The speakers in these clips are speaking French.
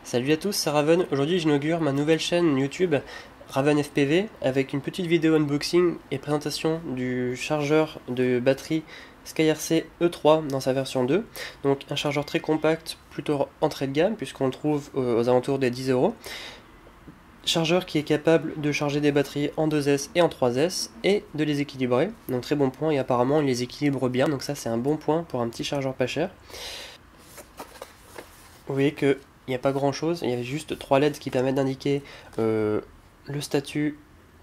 Salut à tous, c'est Raven. Aujourd'hui j'inaugure ma nouvelle chaîne YouTube Raven FPV avec une petite vidéo unboxing et présentation du chargeur de batterie SkyRC E3 dans sa version 2. Donc un chargeur très compact, plutôt entrée de gamme puisqu'on le trouve aux alentours des 10 €. Chargeur qui est capable de charger des batteries en 2S et en 3S et de les équilibrer. Donc très bon point, et apparemment il les équilibre bien, donc ça c'est un bon point pour un petit chargeur pas cher. Vous voyez que il n'y a pas grand chose, il y a juste 3 LED qui permettent d'indiquer le statut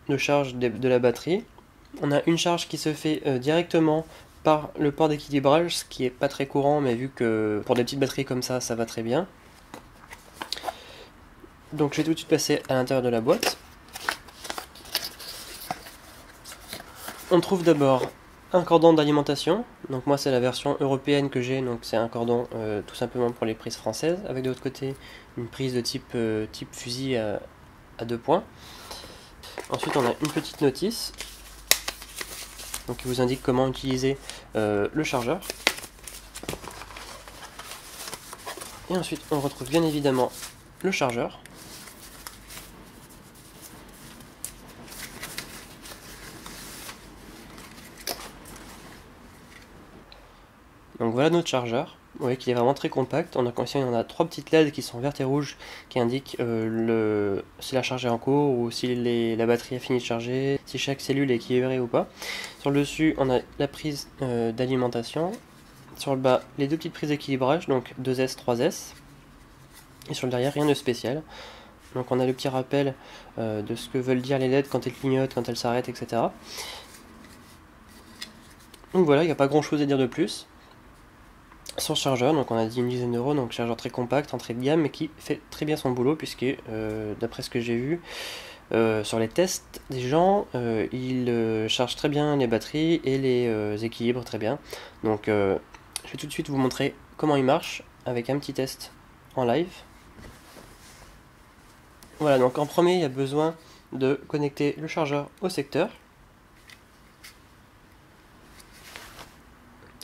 de charge de la batterie. On a une charge qui se fait directement par le port d'équilibrage, ce qui est pas très courant, mais vu que pour des petites batteries comme ça, ça va très bien. Donc je vais tout de suite passer à l'intérieur de la boîte. On trouve d'abord un cordon d'alimentation, donc moi c'est la version européenne que j'ai, donc c'est un cordon tout simplement pour les prises françaises, avec de l'autre côté une prise de type fusil à 2 points. Ensuite on a une petite notice donc, qui vous indique comment utiliser le chargeur. Et ensuite on retrouve bien évidemment le chargeur. Donc voilà notre chargeur. Vous voyez qu'il est vraiment très compact. On a 3 petites LED qui sont vertes et rouges qui indiquent si la charge est en cours ou si la batterie a fini de charger, si chaque cellule est équilibrée ou pas. Sur le dessus, on a la prise d'alimentation. Sur le bas, les 2 petites prises d'équilibrage, donc 2S, 3S. Et sur le derrière, rien de spécial. Donc on a le petit rappel de ce que veulent dire les LED quand elles clignotent, quand elles s'arrêtent, etc. Donc voilà, il n'y a pas grand chose à dire de plus. Sur le chargeur, donc on a dit une dizaine d'euros, donc chargeur très compact, entrée de gamme, mais qui fait très bien son boulot, puisque d'après ce que j'ai vu sur les tests des gens, il charge très bien les batteries et les équilibre très bien. Donc je vais tout de suite vous montrer comment il marche avec un petit test en live. Voilà, donc en premier il y a besoin de connecter le chargeur au secteur.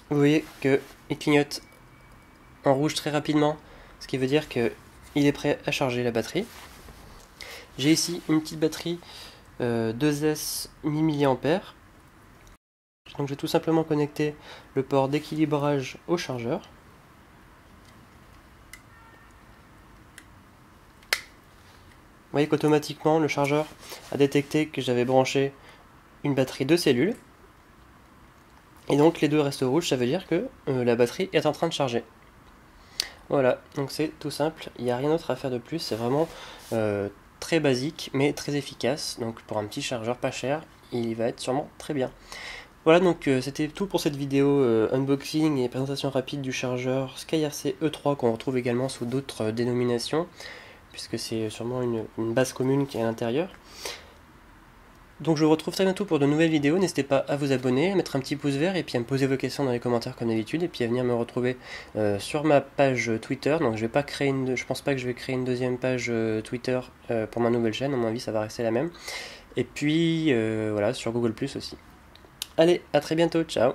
Vous voyez qu'il clignote en rouge très rapidement, ce qui veut dire qu'il est prêt à charger la batterie. J'ai ici une petite batterie 2S 1000 mAh. Donc je vais tout simplement connecter le port d'équilibrage au chargeur. Vous voyez qu'automatiquement le chargeur a détecté que j'avais branché une batterie de cellules. Et donc les deux restent rouges, ça veut dire que la batterie est en train de charger. Voilà, donc c'est tout simple, il n'y a rien d'autre à faire de plus, c'est vraiment très basique mais très efficace. Donc pour un petit chargeur pas cher, il va être sûrement très bien. Voilà, donc c'était tout pour cette vidéo unboxing et présentation rapide du chargeur SkyRC E3 qu'on retrouve également sous d'autres dénominations, puisque c'est sûrement une base commune qui est à l'intérieur. Donc je vous retrouve très bientôt pour de nouvelles vidéos, n'hésitez pas à vous abonner, à mettre un petit pouce vert et puis à me poser vos questions dans les commentaires comme d'habitude, et puis à venir me retrouver sur ma page Twitter. Donc je pense pas que je vais créer une deuxième page Twitter pour ma nouvelle chaîne, à mon avis ça va rester la même. Et puis voilà, sur Google Plus aussi. Allez, à très bientôt, ciao.